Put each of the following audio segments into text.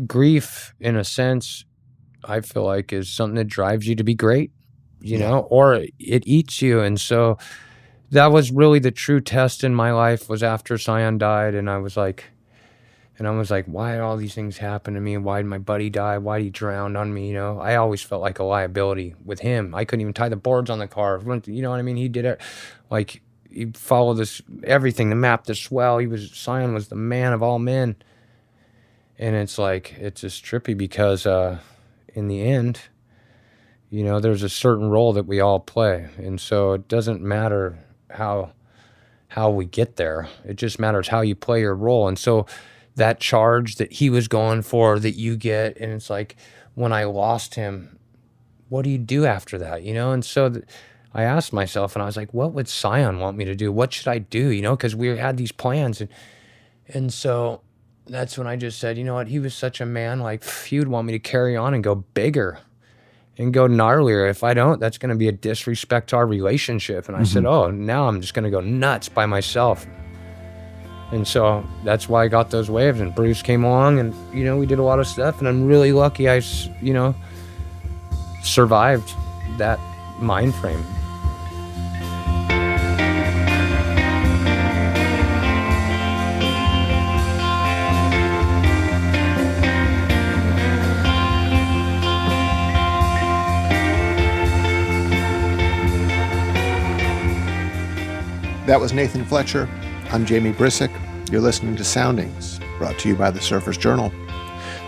grief, in a sense, I feel like is something that drives you to be great, or it eats you. And so that was really the true test in my life, was after Sion died. And I was like, why did all these things happen to me? Why did my buddy die? Why did he drown on me? I always felt like a liability with him. I couldn't even tie the boards on the car. You know what I mean? He did it. Like, he followed this, everything, the map, the swell. Sion was the man of all men. And it's like, it's just trippy because in the end, there's a certain role that we all play. And so it doesn't matter how we get there. It just matters how you play your role. And so that charge that he was going for, that you get, and it's like, when I lost him, what do you do after that? And so I asked myself, and I was like, what would Sion want me to do? What should I do? Because we had these plans. And so that's when I just said, you know what? He was such a man. Like, he would want me to carry on and go bigger and go gnarlier. If I don't, that's going to be a disrespect to our relationship. And I said, oh, now I'm just going to go nuts by myself. And so that's why I got those waves. And Bruce came along, and, we did a lot of stuff. And I'm really lucky I, survived that mind frame. That was Nathan Fletcher. I'm Jamie Brisick. You're listening to Soundings, brought to you by the Surfer's Journal.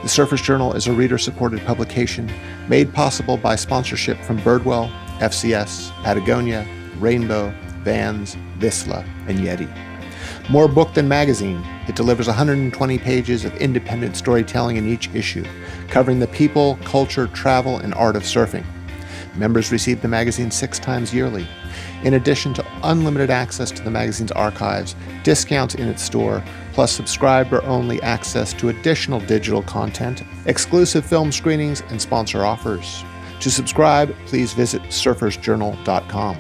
The Surfer's Journal is a reader-supported publication made possible by sponsorship from Birdwell, FCS, Patagonia, Rainbow, Vans, Vissla, and Yeti. More book than magazine, it delivers 120 pages of independent storytelling in each issue, covering the people, culture, travel, and art of surfing. Members receive the magazine 6 times yearly, in addition to unlimited access to the magazine's archives, discounts in its store, plus subscriber-only access to additional digital content, exclusive film screenings, and sponsor offers. To subscribe, please visit surfersjournal.com.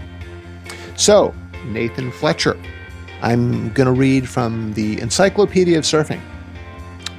So, Nathan Fletcher. I'm going to read from the Encyclopedia of Surfing.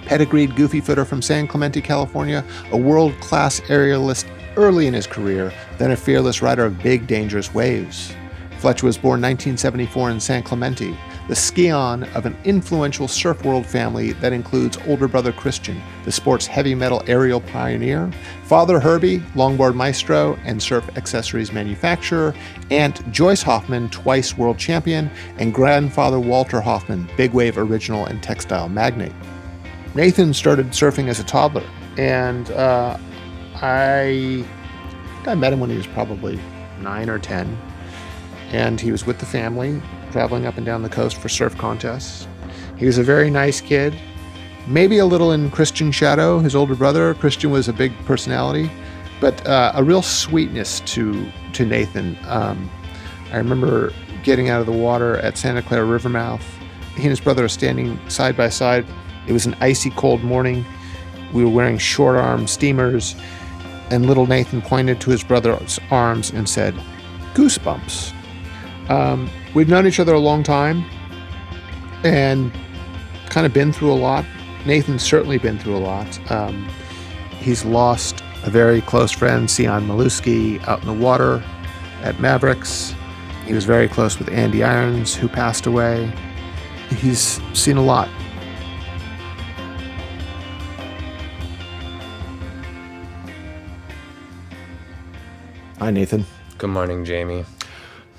Pedigreed goofy footer from San Clemente, California, a world-class aerialist early in his career, then a fearless rider of big, dangerous waves. Fletcher was born 1974 in San Clemente, the scion of an influential surf world family that includes older brother Christian, the sport's heavy metal aerial pioneer, father Herbie, longboard maestro and surf accessories manufacturer, aunt Joyce Hoffman, twice world champion, and grandfather Walter Hoffman, big wave original and textile magnate. Nathan started surfing as a toddler, and I met him when he was probably 9 or 10. And he was with the family, traveling up and down the coast for surf contests. He was a very nice kid, maybe a little in Christian's shadow, his older brother. Christian was a big personality, but a real sweetness to Nathan. I remember getting out of the water at Santa Clara Rivermouth. He and his brother are standing side by side. It was an icy cold morning. We were wearing short-arm steamers, and little Nathan pointed to his brother's arms and said, "Goosebumps." We've known each other a long time and kind of been through a lot. Nathan's certainly been through a lot. He's lost a very close friend, Sion Maluski, out in the water at Mavericks. He was very close with Andy Irons, who passed away. He's seen a lot. Hi, Nathan. Good morning, Jamie.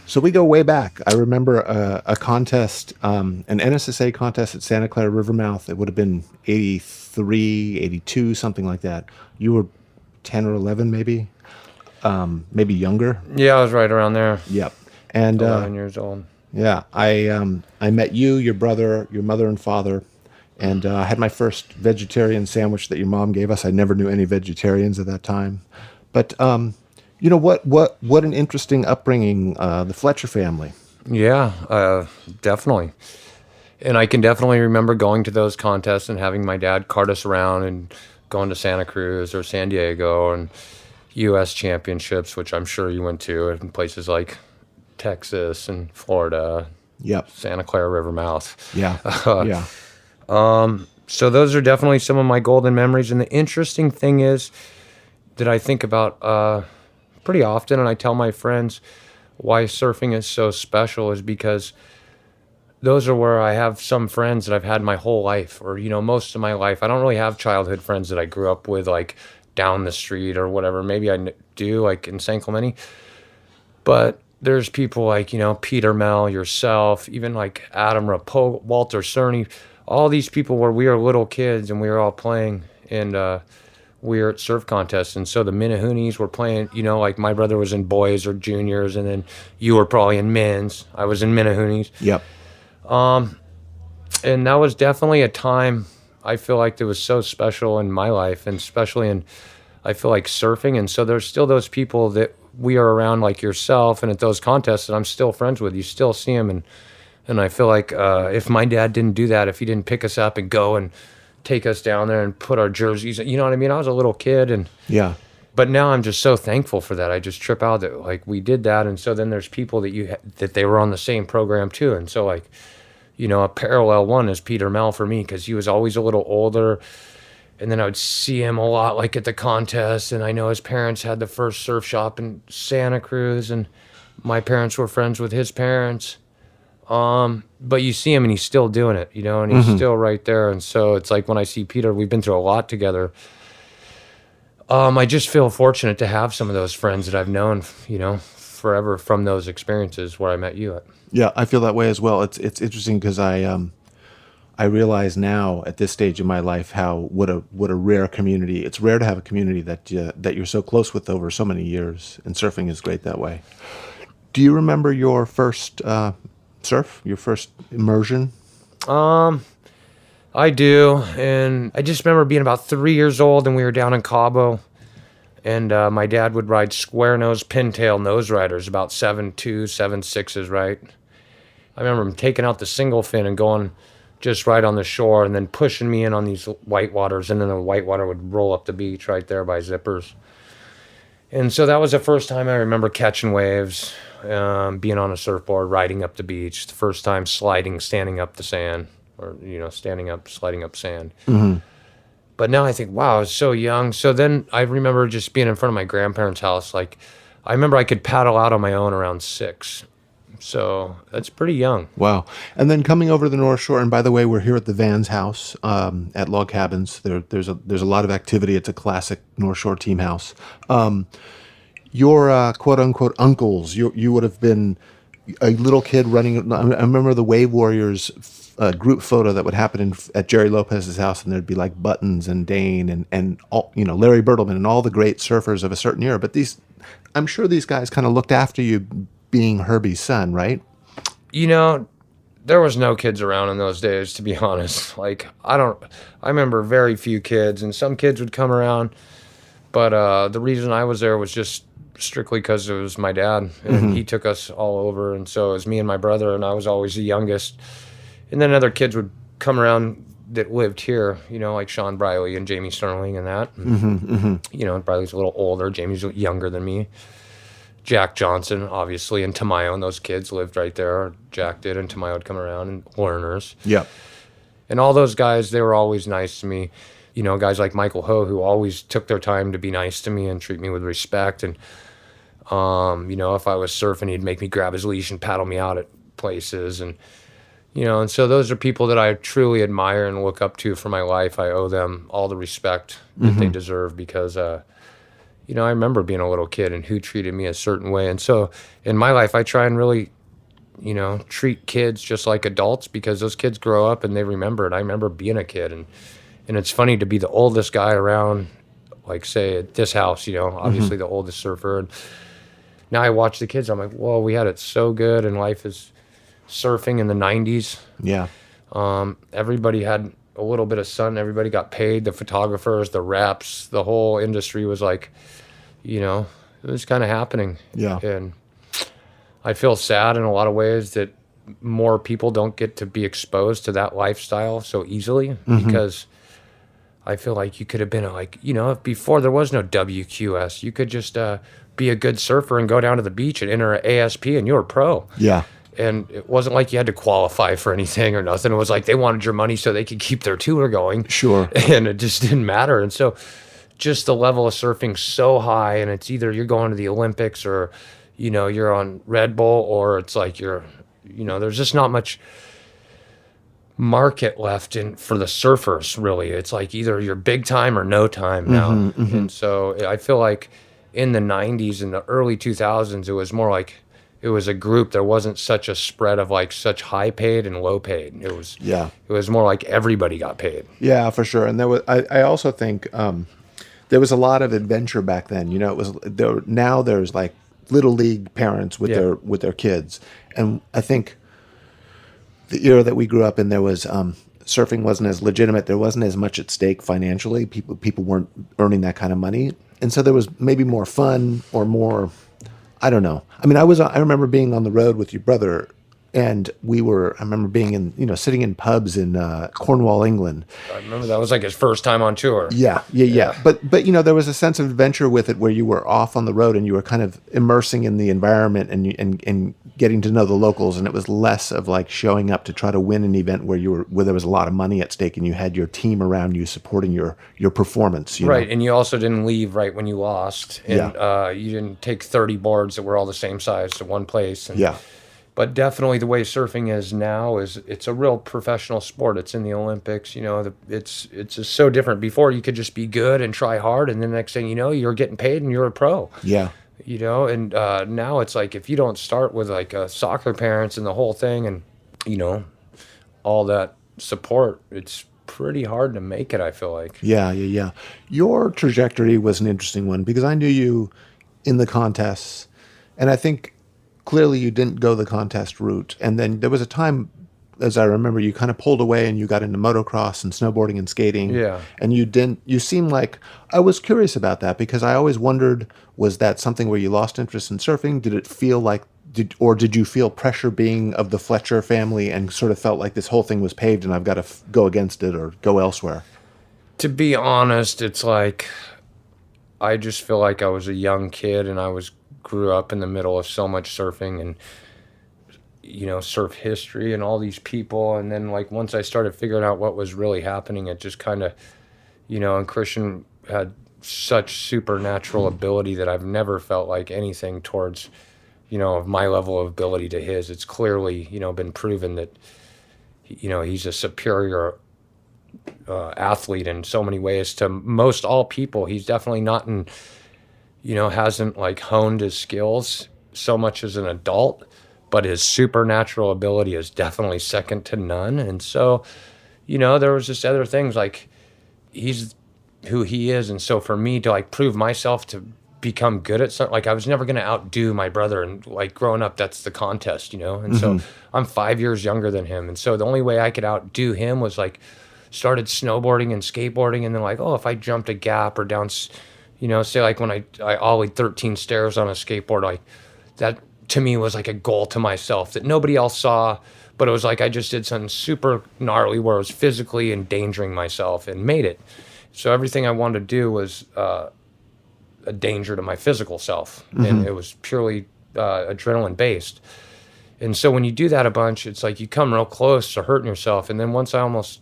So we go way back. I remember a contest, an NSSA contest at Santa Clara Rivermouth. It would have been 83, 82, something like that. You were 10 or 11 maybe, maybe younger. Yeah, I was right around there. Yep. And 11 years old. Yeah, I met you, your brother, your mother and father, and I had my first vegetarian sandwich that your mom gave us. I never knew any vegetarians at that time. But you know, what an interesting upbringing, the Fletcher family. Yeah, definitely. And I can definitely remember going to those contests and having my dad cart us around and going to Santa Cruz or San Diego and U.S. championships, which I'm sure you went to in places like Texas and Florida. Yep. Santa Clara Rivermouth. Yeah. Yeah. So those are definitely some of my golden memories. And the interesting thing is that I think about pretty often, and I tell my friends why surfing is so special is because those are where I have some friends that I've had my whole life, or, most of my life. I don't really have childhood friends that I grew up with, like, down the street or whatever. Maybe I do, like, in San Clemente. But there's people like, Peter Mel, yourself, even like Adam Rapo, Walter Cerny, all these people where we were little kids and we were all playing, and we were at surf contests. And so the Minnehoonies were playing, like my brother was in boys or juniors, and then you were probably in men's. I was in Minnehoonies. Yep. And that was definitely a time I feel like that was so special in my life, and especially in, I feel like, surfing. And so there's still those people that we are around, like yourself, and at those contests that I'm still friends with. You still see them, and I feel like if my dad didn't do that, if he didn't pick us up and go and take us down there and put our jerseys, you know what I mean? I was a little kid, and yeah. But now I'm just so thankful for that. I just trip out that like we did that, and so then there's people that they were on the same program too, and so like, a parallel one is Peter Mel for me, because he was always a little older. And then I would see him a lot, like at the contest. And I know his parents had the first surf shop in Santa Cruz, and my parents were friends with his parents. But you see him and he's still doing it, and he's still right there. And so it's like when I see Peter, we've been through a lot together. I just feel fortunate to have some of those friends that I've known, forever from those experiences where I met you at. Yeah, I feel that way as well. It's interesting because I realize now at this stage in my life what a rare community. It's rare to have a community that you're so close with over so many years, and surfing is great that way. Do you remember your first surf, your first immersion? I do, and I just remember being about 3 years old, and we were down in Cabo, and my dad would ride square nose pintail nose riders, about 7.2, 7.6s, right? I remember him taking out the single fin and going just right on the shore, and then pushing me in on these whitewaters, and then the whitewater would roll up the beach right there by Zippers. And so that was the first time I remember catching waves, being on a surfboard, riding up the beach, the first time standing up the sand, or, standing up, sliding up sand. Mm-hmm. But now I think, wow, I was so young. So then I remember just being in front of my grandparents' house. Like, I remember I could paddle out on my own around 6. So that's pretty young. Wow. And then coming over to the North Shore, and by the way, we're here at the Vans house at Log Cabins. There's a lot of activity. It's a classic North Shore team house. Your quote unquote uncles, you would have been a little kid running. I remember the Wave Warriors group photo that would happen at Jerry Lopez's house, and there'd be like Buttons and Dane and all, Larry Bertleman and all the great surfers of a certain era. But I'm sure these guys kind of looked after you, being Herbie's son, right? There was no kids around in those days, to be honest. Like, I remember very few kids, and some kids would come around, but the reason I was there was just strictly because it was my dad, and he took us all over, and so it was me and my brother, and I was always the youngest. And then other kids would come around that lived here, like Sean Briley and Jamie Sterling and that. And, Briley's a little older, Jamie's younger than me. Jack Johnson, obviously, and Tamayo, and those kids lived right there. Jack did, and Tamayo would come around, and learners. Yeah. And all those guys, they were always nice to me. Guys like Michael Ho, who always took their time to be nice to me and treat me with respect. And, if I was surfing, he'd make me grab his leash and paddle me out at places. And, and so those are people that I truly admire and look up to for my life. I owe them all the respect that they deserve, because, I remember being a little kid and who treated me a certain way. And so in my life, I try and really, treat kids just like adults, because those kids grow up and they remember it. I remember being a kid, and it's funny to be the oldest guy around, like, say, at this house, obviously the oldest surfer. And now I watch the kids, I'm like, whoa, we had it so good, and life is surfing in the 90s. Yeah. Everybody had a little bit of sun. Everybody got paid. The photographers, the reps, the whole industry was like, it was kind of happening. Yeah. And I feel sad in a lot of ways that more people don't get to be exposed to that lifestyle so easily, because I feel like you could have been if before there was no WQS, you could just be a good surfer and go down to the beach and enter an ASP and you were pro. Yeah. And it wasn't like you had to qualify for anything or nothing. It was like they wanted your money so they could keep their tour going. Sure. And it just didn't matter. And so just the level of surfing so high, and it's either you're going to the Olympics or, you're on Red Bull, or it's like there's just not much market left for the surfers, really. It's like either you're big time or no time now. And so I feel like in the 90s and the early 2000s, it was more like it was a group. There wasn't such a spread of like such high paid and low paid. It was more like everybody got paid. Yeah, for sure. And I also think there was a lot of adventure back then. Now there's like little league parents with their kids. And I think the era that we grew up in, there was surfing wasn't as legitimate. There wasn't as much at stake financially. People weren't earning that kind of money, and so there was maybe more fun or more. I don't know. I mean, I remember being on the road with your brother, and I remember being in sitting in pubs in Cornwall, England. I remember that was like his first time on tour. Yeah. But there was a sense of adventure with it where you were off on the road and you were kind of immersing in the environment and getting to know the locals, and it was less of like showing up to try to win an event where there was a lot of money at stake and you had your team around you supporting your performance. Right, and you also didn't leave right when you lost, and you didn't take 30 boards that were all the same size to one place. And, but definitely the way surfing is now it's a real professional sport. It's in the Olympics. It's just so different. Before you could just be good and try hard, and then the next thing you know, you're getting paid and you're a pro. Yeah. And now it's like if you don't start with like soccer parents and the whole thing and, all that support, it's pretty hard to make it, I feel like. Yeah. Your trajectory was an interesting one because I knew you in the contests, and I think clearly you didn't go the contest route. And then there was a time, as I remember, you kind of pulled away and you got into motocross and snowboarding and skating. Yeah. And you seemed like, I was curious about that because I always wondered, was that something where you lost interest in surfing? Did it feel like, did you feel pressure being of the Fletcher family and sort of felt like this whole thing was paved and I've got to go against it or go elsewhere? To be honest, it's like, I just feel like I was a young kid and grew up in the middle of so much surfing and surf history and all these people, and then like once I started figuring out what was really happening, it just kind of and Christian had such supernatural ability that I've never felt like anything towards of my level of ability to his. It's clearly been proven that he's a superior athlete in so many ways to most all people. He's definitely not in hasn't like honed his skills so much as an adult, but his supernatural ability is definitely second to none. And so, there was just other things like he's who he is. And so for me to like prove myself to become good at something, like I was never going to outdo my brother. And like growing up, that's the contest, And so I'm 5 years younger than him. And so the only way I could outdo him was like started snowboarding and skateboarding. And then like, if I jumped a gap or down, say like when I ollied 13 stairs on a skateboard, like that to me was like a goal to myself that nobody else saw, but it was like I just did something super gnarly where I was physically endangering myself and made it. So everything I wanted to do was a danger to my physical self, and it was purely adrenaline based. And so when you do that a bunch, it's like you come real close to hurting yourself. And then once I almost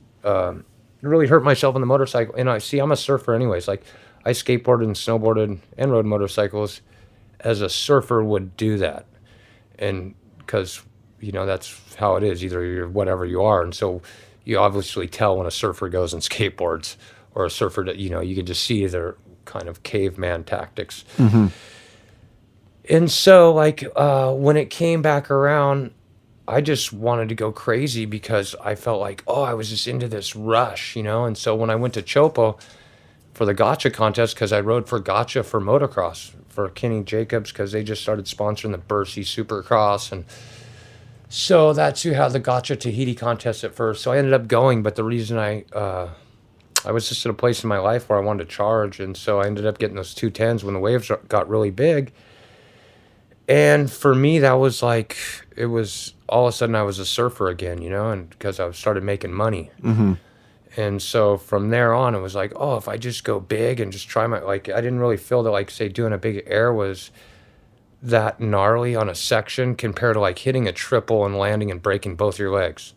really hurt myself on the motorcycle, and I'm a surfer anyways, like I skateboarded and snowboarded and rode motorcycles as a surfer would do that. And because, that's how it is. Either you're whatever you are. And so you obviously tell when a surfer goes and skateboards or a surfer that, you can just see their kind of caveman tactics. And so like when it came back around, I just wanted to go crazy because I felt like, I was just into this rush, And so when I went to Chopo for the gotcha contest, because I rode for gotcha for motocross for Kenny Jacobs, because they just started sponsoring the Bercy Supercross, and so that's who had the gotcha Tahiti contest at first. So I ended up going, but the reason I was just at a place in my life where I wanted to charge, and so I ended up getting those 210s when the waves got really big. And for me, that was like, it was all of a sudden I was a surfer again, and because I started making money. And so from there on, it was like, if I just go big and just try I didn't really feel that, like, say, doing a big air was that gnarly on a section compared to like hitting a triple and landing and breaking both your legs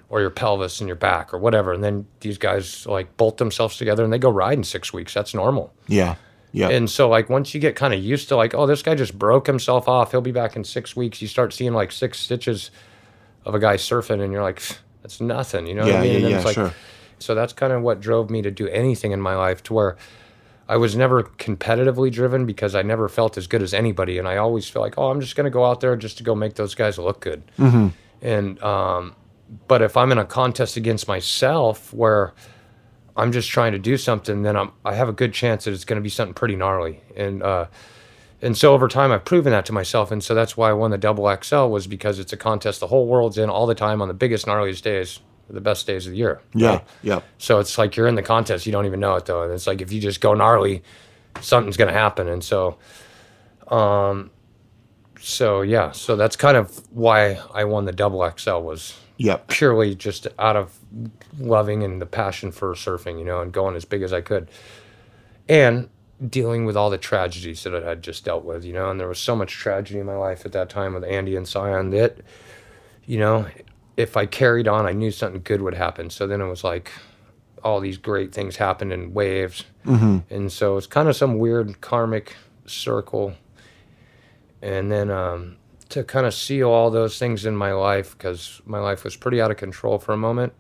or your pelvis and your back or whatever. And then these guys like bolt themselves together and they go ride in 6 weeks. That's normal. Yeah. Yeah. And so like once you get kind of used to like, oh, this guy just broke himself off, he'll be back in 6 weeks. You start seeing like 6 stitches of a guy surfing and you're like, that's nothing, you know what I mean? And then it's like, sure. So that's kind of what drove me to do anything in my life, to where I was never competitively driven because I never felt as good as anybody. And I always feel like, oh, I'm just going to go out there just to go make those guys look good. And, but if I'm in a contest against myself where I'm just trying to do something, then I have a good chance that it's going to be something pretty gnarly. And so over time, I've proven that to myself. And so that's why I won the double XL, was because it's a contest the whole world's in all the time on the biggest, gnarliest days, the best days of the year. Yeah, right? yeah. So it's like you're in the contest, you don't even know it though. And it's like if you just go gnarly, something's going to happen. And so, so that's kind of why I won the double XL, was purely just out of loving and the passion for surfing, you know, and going as big as I could. And dealing with all the tragedies that I had just dealt with, you know, and there was so much tragedy in my life at that time with Andy and Sion that, you know, if I carried on, I knew something good would happen. So then it was like all these great things happened in waves. And so it's kind of some weird karmic circle. And then to kind of seal all those things in my life, because my life was pretty out of control for a moment.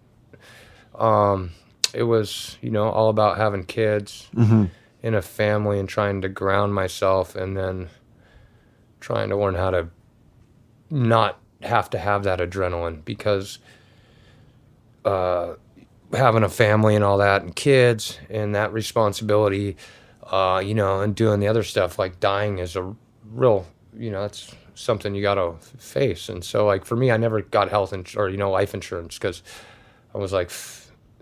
It was, you know, all about having kids in a family and trying to ground myself, and then trying to learn how to not have to have that adrenaline, because having a family and all that and kids and that responsibility, you know, and doing the other stuff like dying is a real, you know, that's something you got to face. And so like for me, I never got health or, you know, life insurance, because I was like,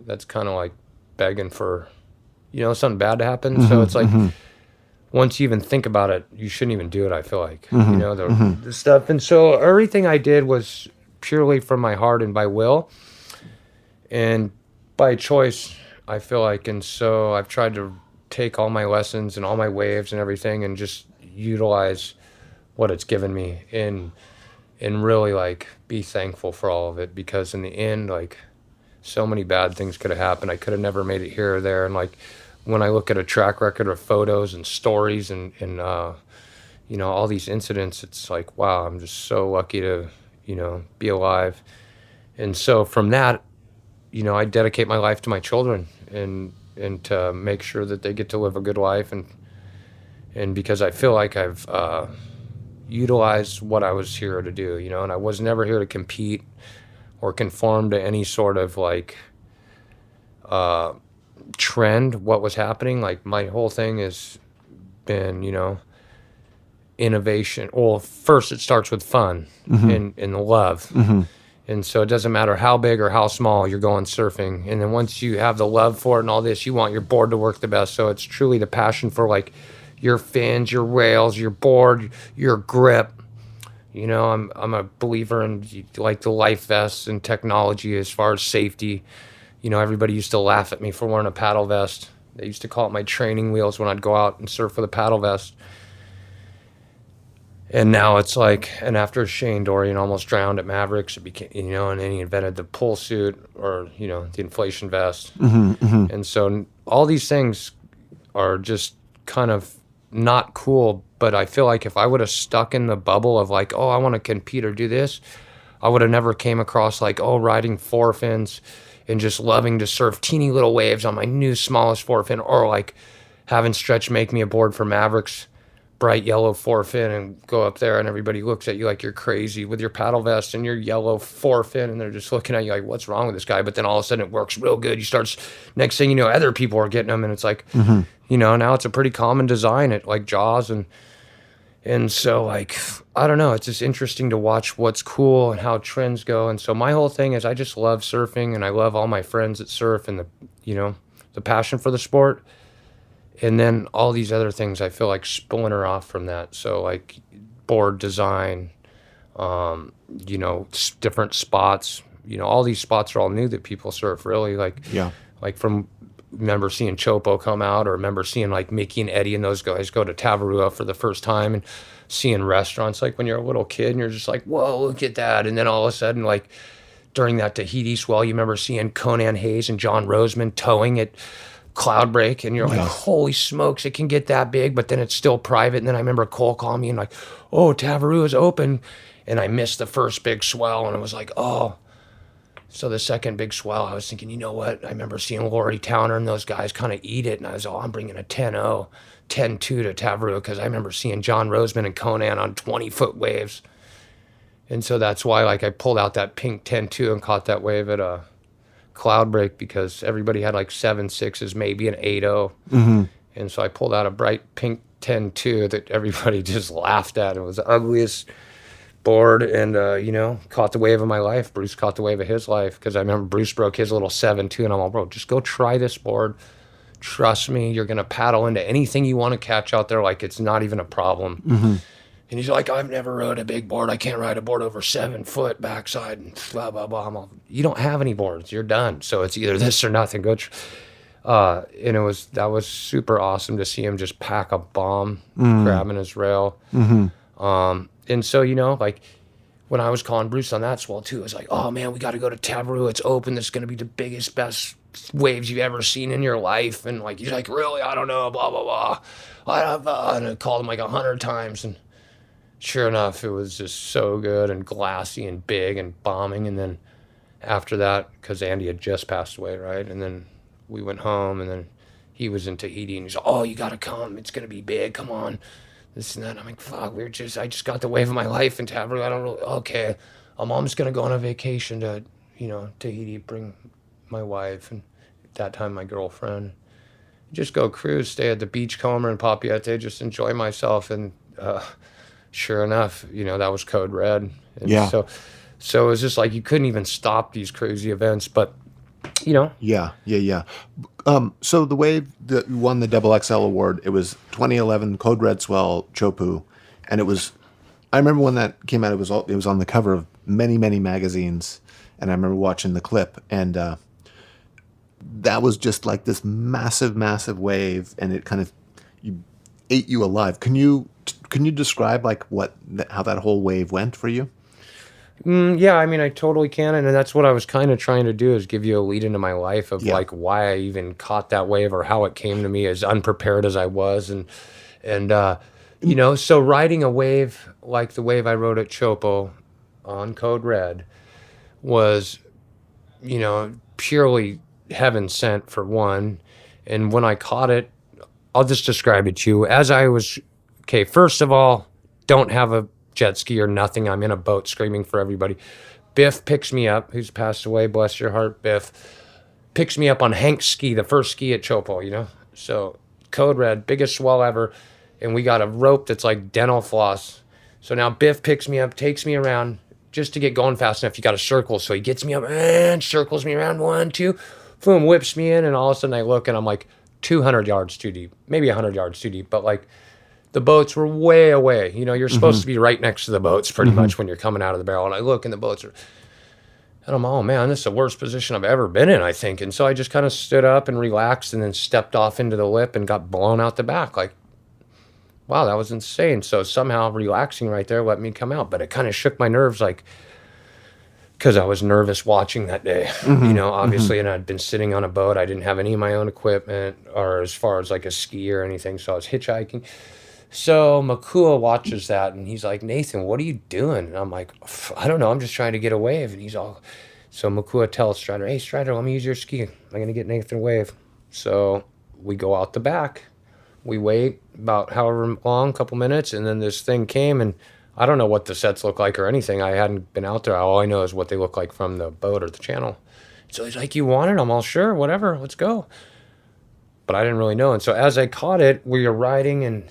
that's kind of like begging for, you know, something bad to happen. So it's like, once you even think about it, you shouldn't even do it, I feel like, you know, the stuff. And so everything I did was purely from my heart and by will and by choice, I feel like. And so I've tried to take all my lessons and all my waves and everything and just utilize what it's given me and really like be thankful for all of it, because in the end, like, so many bad things could have happened. I could have never made it here or there. And like when I look at a track record of photos and stories and you know, all these incidents, it's like, wow, I'm just so lucky to, you know, be alive. And so from that, you know, I dedicate my life to my children and to make sure that they get to live a good life. And because I feel like I've utilized what I was here to do, you know, and I was never here to compete or conform to any sort of like trend, what was happening. Like my whole thing has been, you know, innovation. Well, first it starts with fun and love. And so it doesn't matter how big or how small you're going surfing. And then once you have the love for it and all this, you want your board to work the best. So it's truly the passion for like your fins, your rails, your board, your grip. You know, I'm a believer in like the life vests and technology as far as safety. You know, everybody used to laugh at me for wearing a paddle vest. They used to call it my training wheels when I'd go out and surf with a paddle vest. And now it's like, and after Shane Dorian almost drowned at Mavericks, it became, you know, and then he invented the pull suit, or, you know, the inflation vest. And so all these things are just kind of not cool. But I feel like if I would have stuck in the bubble of like, oh, I want to compete or do this, I would have never came across like, oh, riding four fins and just loving to surf teeny little waves on my new smallest four fin, or like having Stretch make me a board for Mavericks, bright yellow four fin, and go up there and everybody looks at you like you're crazy with your paddle vest and your yellow four fin, and they're just looking at you like, what's wrong with this guy? But then all of a sudden it works real good. You start, next thing you know, other people are getting them, and it's like, you know, now it's a pretty common design at like Jaws. And so like, I don't know, it's just interesting to watch what's cool and how trends go. And so my whole thing is I just love surfing, and I love all my friends that surf, and the, you know, the passion for the sport. And then all these other things I feel like splinter off from that. So like board design, you know, different spots, you know, all these spots are all new that people surf, really. Like, like from remember seeing Chopo come out, or remember seeing like Mickey and Eddie and those guys go to Tavarua for the first time, and seeing restaurants like when you're a little kid and you're just like, whoa, look at that. And then all of a sudden, like during that Tahiti swell, you remember seeing Conan Hayes and John Roseman towing at Cloudbreak, and you're like, holy smokes, it can get that big, but then it's still private. And then I remember Cole calling me and like, oh, Tavarua is open. And I missed the first big swell, and it was like, oh. So the second big swell, I was thinking, you know what? I remember seeing Laurie Towner and those guys kind of eat it, and I was, I'm bringing a 10-0, 10-2 to Tavarua, because I remember seeing John Roseman and Conan on 20-foot waves. And so that's why, like, I pulled out that pink 10-2 and caught that wave at a Cloudbreak, because everybody had like 7.6s, maybe an 8-0. Mm-hmm. And so I pulled out a bright pink 10-2 that everybody just laughed at. It was the ugliest board, and caught the wave of my life. Bruce caught the wave of his life, because I remember Bruce broke his little 7-2, and I'm like, bro, just go try this board. Trust me, you're gonna paddle into anything you want to catch out there like it's not even a problem. Mm-hmm. And he's like, I've never rode a big board. I can't ride a board over 7 foot backside and blah blah blah. I'm like, you don't have any boards. You're done. So it's either this or nothing. Go. And that was super awesome to see him just pack a bomb, grabbing his rail. Mm-hmm. And so, like when I was calling Bruce on that swell too, it was like, oh man, we got to go to Tavarua. It's open. This is going to be the biggest, best waves you've ever seen in your life. And like, he's like, really? I don't know, blah, blah, blah. And I called him like 100 times. And sure enough, it was just so good and glassy and big and bombing. And then after that, because Andy had just passed away, right? And then we went home, and then he was in Tahiti, and he's like, oh, you got to come. It's going to be big. Come on. This and that. I'm like, fuck, I just got the wave of my life in Tavarua. I don't really, okay. I'm just going to go on a vacation to, Tahiti, bring my wife, and at that time my girlfriend. Just go cruise, stay at the Beachcomber in Papeete, just enjoy myself. And sure enough, that was Code Red. And yeah. So it was just like you couldn't even stop these crazy events, but Yeah. So the wave that won the XXL award, it was 2011 Code Red Swell Chopu, and I remember when that came out, it was on the cover of many, many magazines, and I remember watching the clip, and that was just like this massive, massive wave, and it kind of ate you alive. Can you describe like how that whole wave went for you? Yeah, I mean, I totally can, and that's what I was kind of trying to do, is give you a lead into my life of like why I even caught that wave, or how it came to me, as unprepared as I was, and so riding a wave like the wave I rode at Chopo on Code Red was, purely heaven sent, for one. And when I caught it, I'll just describe it to you as I was. Okay, first of all, don't have a jet ski or nothing. I'm in a boat screaming for everybody. Biff picks me up, who's passed away, bless your heart, Biff, picks me up on Hank's ski, the first ski at Chopo, So Code Red, biggest swell ever, and we got a rope that's like dental floss. So now Biff picks me up, takes me around, just to get going fast enough, you got to circle. So he gets me up and circles me around, 1, 2, boom, whips me in, and all of a sudden I look and I'm like 200 yards too deep, maybe 100 yards too deep, but like the boats were way away. You're supposed to be right next to the boats pretty much when you're coming out of the barrel. And I look, and the boats are, and I'm, oh man, this is the worst position I've ever been in, I think. And so I just kind of stood up and relaxed, and then stepped off into the lip and got blown out the back. Like, wow, that was insane. So somehow relaxing right there let me come out. But it kind of shook my nerves, like, because I was nervous watching that day, obviously. And I'd been sitting on a boat. I didn't have any of my own equipment, or as far as like a ski or anything. So I was hitchhiking. So Makua watches that, and he's like, Nathan, what are you doing? And I'm like, I don't know. I'm just trying to get a wave. And he's all, so Makua tells Strider, hey, Strider, let me use your ski. I'm going to get Nathan a wave. So we go out the back. We wait about however long, couple minutes, and then this thing came, and I don't know what the sets look like or anything. I hadn't been out there. All I know is what they look like from the boat or the channel. So he's like, you want it? I'm all, sure, whatever, let's go. But I didn't really know. And so as I caught it, we were riding, and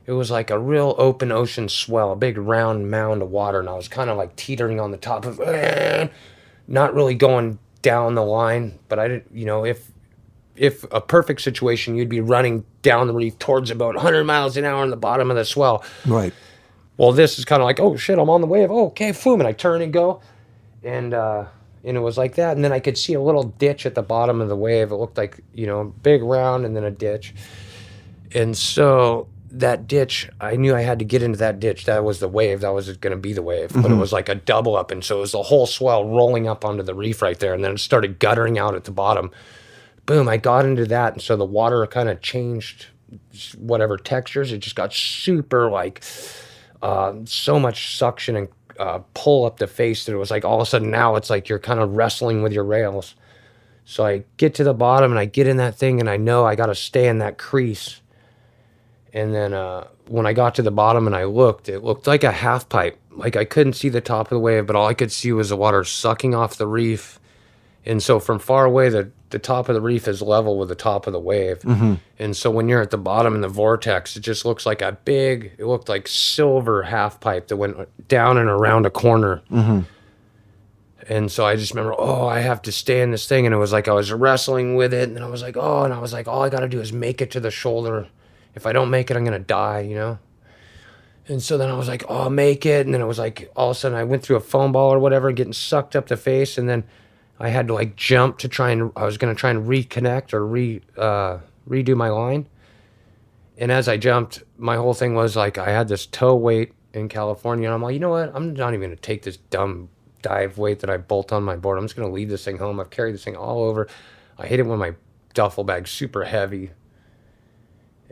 it was like a real open ocean swell, a big round mound of water, and I was kind of like teetering on the top of it, not really going down the line. But I didn't, if a perfect situation, you'd be running down the reef towards about 100 miles an hour on the bottom of the swell. Right. Well, this is kind of like, oh shit, I'm on the wave. Oh, okay, boom, and I turn and go, and And it was like that. And then I could see a little ditch at the bottom of the wave. It looked like, big round and then a ditch. And so that ditch, I knew I had to get into that ditch. That was the wave. That was going to be the wave. But it was like a double up. And so it was the whole swell rolling up onto the reef right there. And then it started guttering out at the bottom. Boom, I got into that. And so the water kind of changed whatever textures. It just got super like so much suction and pull up the face that it was like all of a sudden now it's like you're kind of wrestling with your rails. So I get to the bottom and I get in that thing and I know I got to stay in that crease. And then when I got to the bottom and I looked, it looked like a half pipe. Like I couldn't see the top of the wave, but all I could see was the water sucking off the reef. And so from far away, the top of the reef is level with the top of the wave. And so when you're at the bottom in the vortex, it just looks like it looked like silver half pipe that went down and around a corner. And so I just remember, I have to stay in this thing. And it was like I was wrestling with it. And then I was like, all I got to do is make it to the shoulder. If I don't make it, I'm going to die, And so then I was like, I'll make it. And then it was like all of a sudden I went through a foam ball or whatever, getting sucked up the face. And then I had to like jump to I was going to try and reconnect or redo my line. And as I jumped, my whole thing was like, I had this tow weight in California. And I'm like, you know what? I'm not even going to take this dumb dive weight that I bolt on my board. I'm just going to leave this thing home. I've carried this thing all over. I hate it when my duffel bag's super heavy.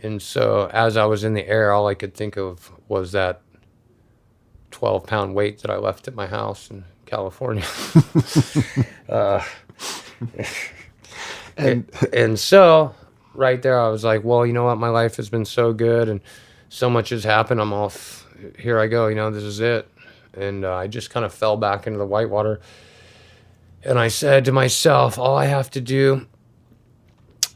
And so as I was in the air, all I could think of was that 12-pound weight that I left at my house in California. And so right there, I was like, well, you know what? My life has been so good and so much has happened. I'm off. Here I go. This is it. And I just kind of fell back into the whitewater. And I said to myself, all I have to do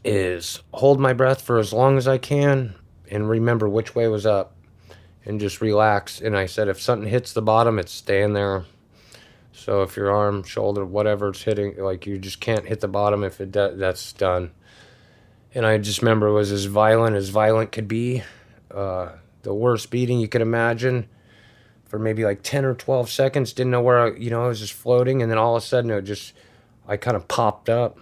is hold my breath for as long as I can and remember which way was up and just relax. And I said, if something hits the bottom, it's staying there. So if your arm, shoulder, whatever it's hitting, like you just can't hit the bottom if that's done. And I just remember it was as violent could be. The worst beating you could imagine for maybe like 10 or 12 seconds. Didn't know where I was just floating. And then all of a sudden I kind of popped up.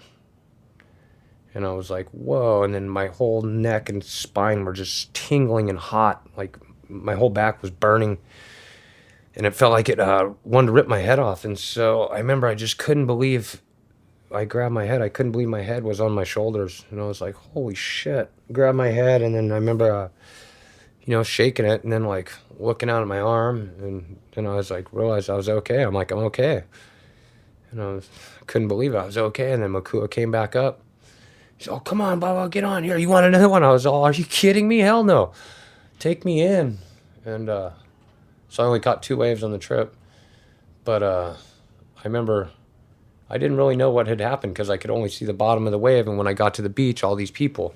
And I was like, whoa. And then my whole neck and spine were just tingling and hot. Like my whole back was burning. And it felt like it wanted to rip my head off. And so I remember I just couldn't believe, I grabbed my head. I couldn't believe my head was on my shoulders. And I was like, holy shit. Grabbed my head. And then I remember, shaking it and then like looking out at my arm. And then I was like, realized I was okay. I'm like, I'm okay. And I couldn't believe I was okay. And then Makua came back up. He said, oh, come on, Baba, get on here. You want another one? I was all, are you kidding me? Hell no. Take me in. And so I only caught 2 waves on the trip. But I remember I didn't really know what had happened because I could only see the bottom of the wave. And when I got to the beach, all these people,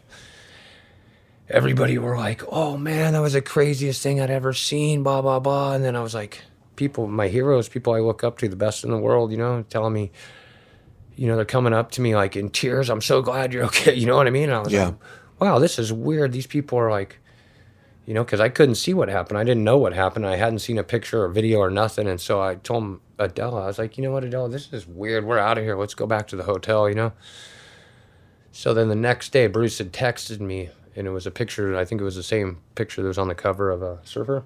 everybody were like, oh, man, that was the craziest thing I'd ever seen, blah, blah, blah. And then I was like, people, my heroes, people I look up to, the best in the world, telling me, they're coming up to me like in tears. I'm so glad you're okay. You know what I mean? And I was like, wow, this is weird. These people are like, because I couldn't see what happened. I didn't know what happened. I hadn't seen a picture or video or nothing. And so I told Adela, I was like, you know what, Adela, this is weird. We're out of here. Let's go back to the hotel, So then the next day, Bruce had texted me, and it was a picture. I think it was the same picture that was on the cover of a Surfer.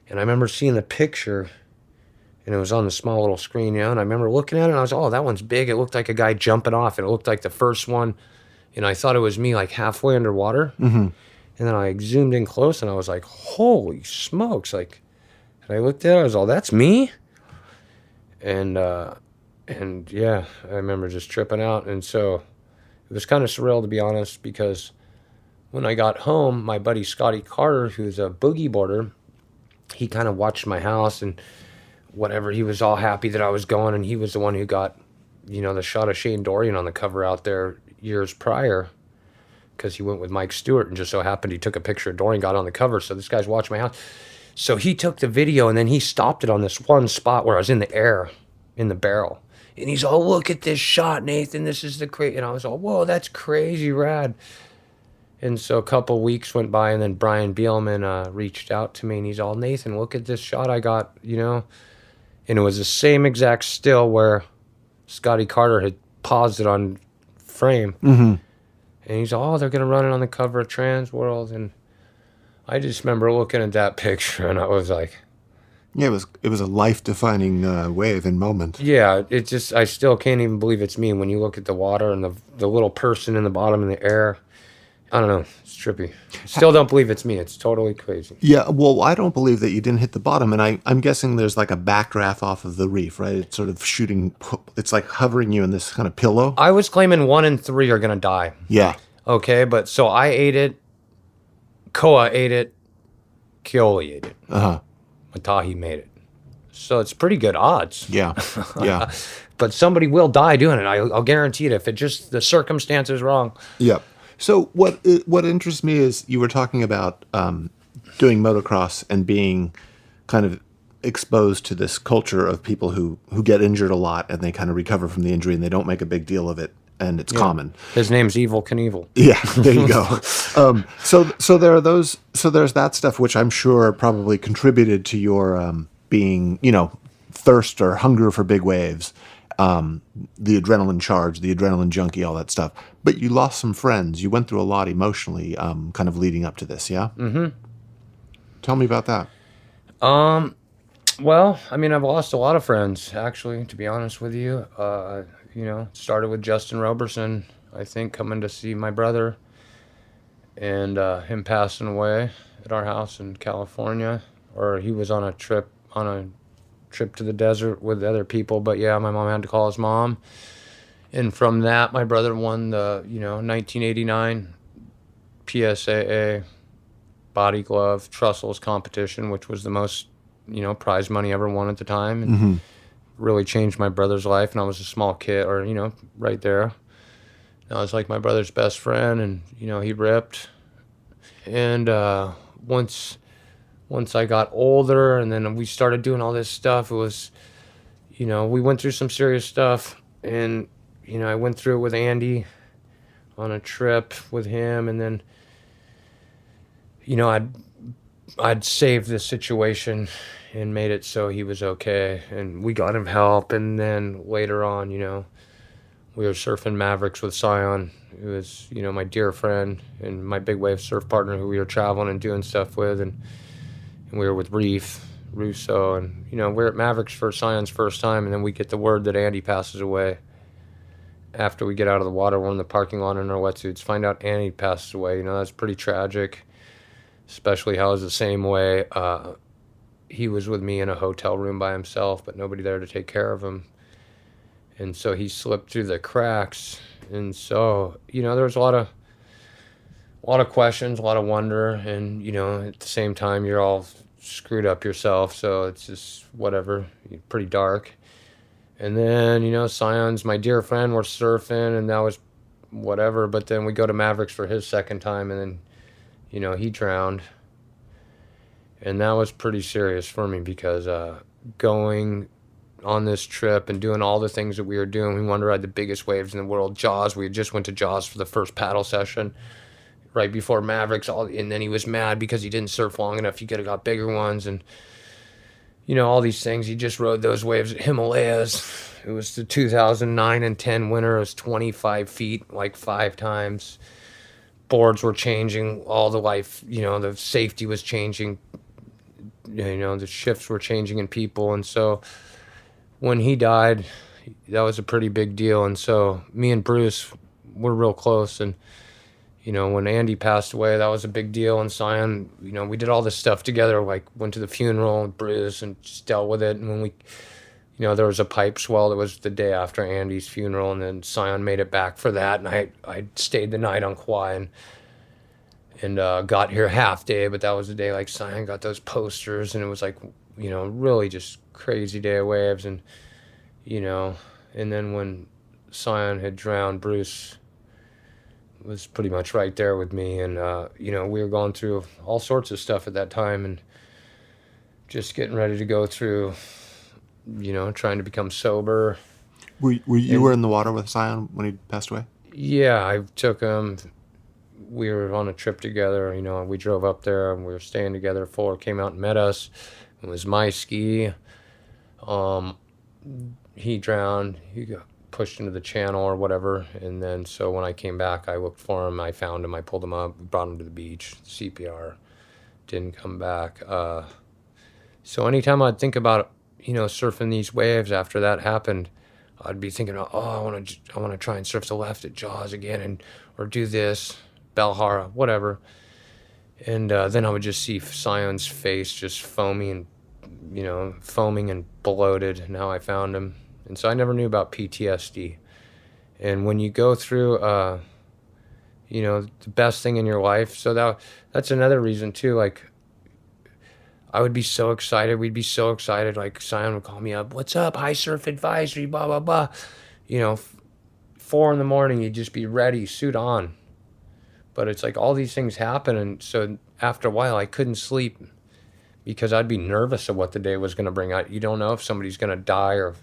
And I remember seeing the picture, and it was on the small little screen, and I remember looking at it, and I was, oh, that one's big. It looked like a guy jumping off, and it looked like the first one, and I thought it was me like halfway underwater. And then I zoomed in close, and I was like, holy smokes. Like, and I looked at it, I was all, that's me? And yeah, I remember just tripping out. And so it was kind of surreal, to be honest, because when I got home, my buddy Scotty Carter, who's a boogie boarder, he kind of watched my house and whatever. He was all happy that I was going, and he was the one who got, the shot of Shane Dorian on the cover out there years prior, because he went with Mike Stewart, and just so happened he took a picture of Dorian, got on the cover. So this guy's watching my house. So he took the video, and then he stopped it on this one spot where I was in the air, in the barrel. And he's all, look at this shot, Nathan. This is the crazy. And I was all, whoa, that's crazy rad. And so a couple weeks went by, and then Brian Bielman reached out to me, and he's all, Nathan, look at this shot I got, And it was the same exact still where Scotty Carter had paused it on frame. Mm-hmm. And he's, oh, they're going to run it on the cover of Trans World. And I just remember looking at that picture, and I was like... Yeah, it was a life-defining wave and moment. Yeah, it just... I still can't even believe it's me when you look at the water and the little person in the bottom in the air. I don't know. It's trippy. Still don't believe it's me. It's totally crazy. Yeah, well, I don't believe that you didn't hit the bottom, and I'm guessing there's like a backdraft off of the reef, right? It's sort of shooting... It's like hovering you in this kind of pillow. I was claiming 1 and 3 are going to die. Yeah. Okay, but so I ate it, Koa ate it, Keoli ate it. Uh-huh. Matahi made it. So it's pretty good odds. Yeah, yeah. But somebody will die doing it. I'll guarantee it if it just, the circumstance is wrong. Yeah. So what interests me is you were talking about doing motocross and being kind of exposed to this culture of people who get injured a lot and they kind of recover from the injury and they don't make a big deal of it. And it's common. His name's Evil Knievel. Yeah, there you go. So there are those. So there's that stuff, which I'm sure probably contributed to your being, thirst or hunger for big waves, the adrenaline charge, the adrenaline junkie, all that stuff. But you lost some friends. You went through a lot emotionally, kind of leading up to this. Yeah. Mm-hmm. Tell me about that. Well, I mean, I've lost a lot of friends, actually, to be honest with you. It started with Justin Roberson, I think, coming to see my brother and him passing away at our house in California. Or he was on a trip to the desert with other people. But yeah, my mom had to call his mom. And from that, my brother won the, 1989 PSAA body glove trussels competition, which was the most, prize money ever won at the time. And really changed my brother's life. And I was a small kid, or, right there. And I was like my brother's best friend, and, he ripped. And once I got older and then we started doing all this stuff, it was, we went through some serious stuff. And, I went through it with Andy on a trip with him. And then, I'd saved the situation and made it so he was okay, and we got him help. And then later on, we were surfing Mavericks with Scion, who was, my dear friend and my big wave surf partner who we were traveling and doing stuff with, and we were with Russo, and, we're at Mavericks for Scion's first time, and then we get the word that Andy passes away. After we get out of the water, we're in the parking lot in our wetsuits, find out Andy passes away. That's pretty tragic, especially how it was the same way. He was with me in a hotel room by himself, but nobody there to take care of him. And so he slipped through the cracks. And so, there was a lot of questions, a lot of wonder. And, at the same time, you're all screwed up yourself. So it's just whatever, pretty dark. And then, Scion's my dear friend, we're surfing, and that was whatever. But then we go to Mavericks for his second time, and then, he drowned. And that was pretty serious for me because going on this trip and doing all the things that we were doing, we wanted to ride the biggest waves in the world. Jaws, we had just went to Jaws for the first paddle session right before Mavericks. And then he was mad because he didn't surf long enough. He could have got bigger ones. And, all these things. He just rode those waves at Himalayas. It was the 2009 and 10 winter. It was 25 feet, like 5 times. Boards were changing, all the life, the safety was changing, the shifts were changing in people. And so when he died, that was a pretty big deal. And so me and Bruce were real close. And, when Andy passed away, that was a big deal. And Scion, we did all this stuff together, like went to the funeral with Bruce and just dealt with it. And when we, there was a pipe swell that was the day after Andy's funeral, and then Scion made it back for that. And I stayed the night on Kauai and got here half day, but that was the day like Scion got those posters, and it was like, really just crazy day of waves. And, and then when Scion had drowned, Bruce was pretty much right there with me. And, we were going through all sorts of stuff at that time and just getting ready to go through, trying to become sober. You were in the water with Scion when he passed away? Yeah, I took him. We were on a trip together, we drove up there and we were staying together. Fuller came out and met us. It was my ski. He drowned. pushed into the channel or whatever. And then so when I came back, I looked for him. I found him. I pulled him up, brought him to the beach. CPR, didn't come back. So anytime I'd think about, surfing these waves after that happened, I'd be thinking, oh, I want to try and surf the left at Jaws again, or do this, Belhara, whatever. And then I would just see Sion's face just foaming and bloated. And how I found him. And so I never knew about PTSD. And when you go through, the best thing in your life, so that's another reason too. Like, I would be so excited. We'd be so excited. Like, Sion would call me up. What's up? High surf advisory, blah, blah, blah. 4 a.m, you'd just be ready, suit on. But it's like all these things happen. And so after a while, I couldn't sleep because I'd be nervous of what the day was going to bring out. You don't know if somebody's going to die or,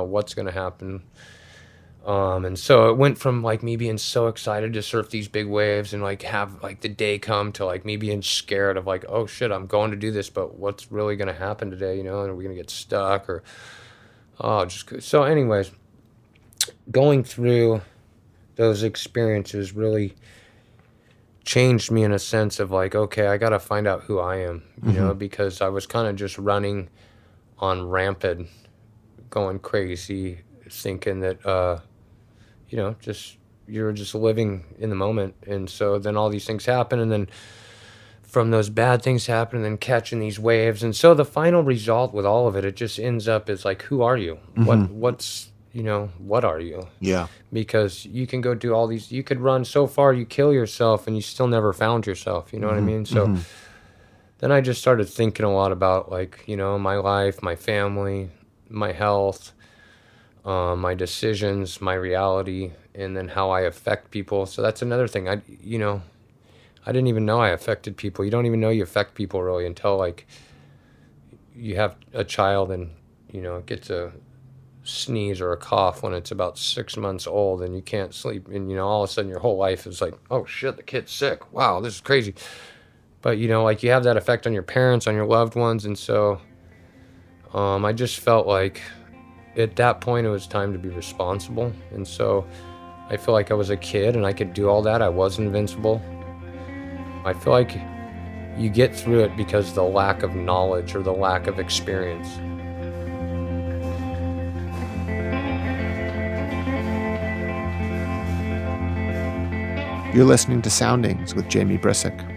what's going to happen. And so it went from like me being so excited to surf these big waves and like have like the day come to like me being scared of like, oh shit, I'm going to do this, but what's really going to happen today? And are we going to get stuck or, so anyways, going through those experiences really changed me in a sense of like, okay, I got to find out who I am, because I was kind of just running on rampant, going crazy, thinking that, you're just living in the moment. And so then all these things happen, and then from those bad things happen, and then catching these waves. And so the final result with all of it, it just ends up as like, who are you? What are you? Yeah. Because you can go do all these, you could run so far, you kill yourself, and you still never found yourself. You know what I mean? So then I just started thinking a lot about like, my life, my family, my health, my decisions, my reality, and then how I affect people. So that's another thing. I didn't even know I affected people. You don't even know you affect people really until like you have a child and, it gets a sneeze or a cough when it's about 6 months old and you can't sleep. And, all of a sudden your whole life is like, oh shit, the kid's sick. Wow, this is crazy. But, like you have that effect on your parents, on your loved ones. And so I just felt like at that point it was time to be responsible. And so I feel like I was a kid and I could do all that. I was invincible. I feel like you get through it because the lack of knowledge or the lack of experience. You're listening to Soundings with Jamie Brisick.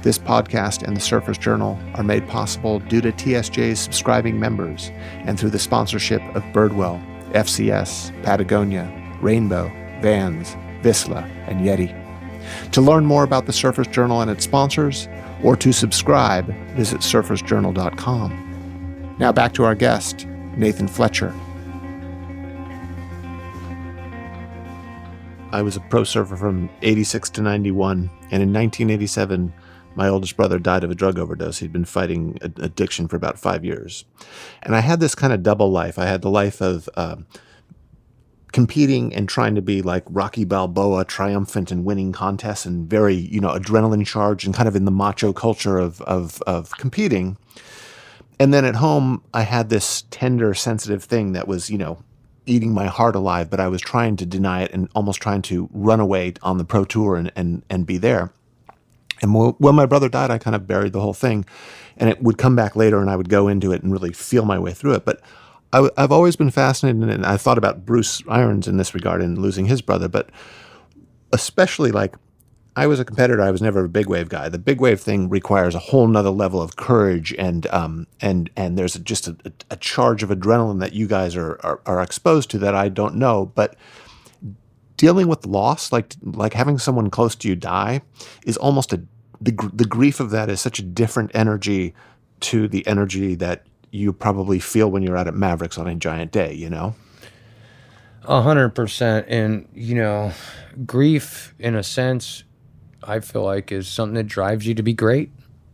This podcast and the Surfer's Journal are made possible due to TSJ's subscribing members and through the sponsorship of Birdwell, FCS, Patagonia, Rainbow, Vans, Vissla, and Yeti. To learn more about the Surfer's Journal and its sponsors, or to subscribe, visit surfersjournal.com. Now back to our guest, Nathan Fletcher. I was a pro surfer from 86 to 91, and in 1987, my oldest brother died of a drug overdose. He'd been fighting addiction for about 5 years. And I had this kind of double life. I had the life of competing and trying to be like Rocky Balboa, triumphant and winning contests and very, adrenaline charged and kind of in the macho culture of competing. And then at home, I had this tender, sensitive thing that was, eating my heart alive, but I was trying to deny it and almost trying to run away on the pro tour and be there. And when my brother died, I kind of buried the whole thing, and it would come back later and I would go into it and really feel my way through it. But I've always been fascinated, and I thought about Bruce Irons in this regard in losing his brother, but especially like I was a competitor. I was never a big wave guy. The big wave thing requires a whole nother level of courage, and there's just a charge of adrenaline that you guys are exposed to that I don't know. But dealing with loss, like having someone close to you die, is almost the grief of that is such a different energy to the energy that you probably feel when you're out at Mavericks on a giant day. 100%. And grief, in a sense, I feel like is something that drives you to be great,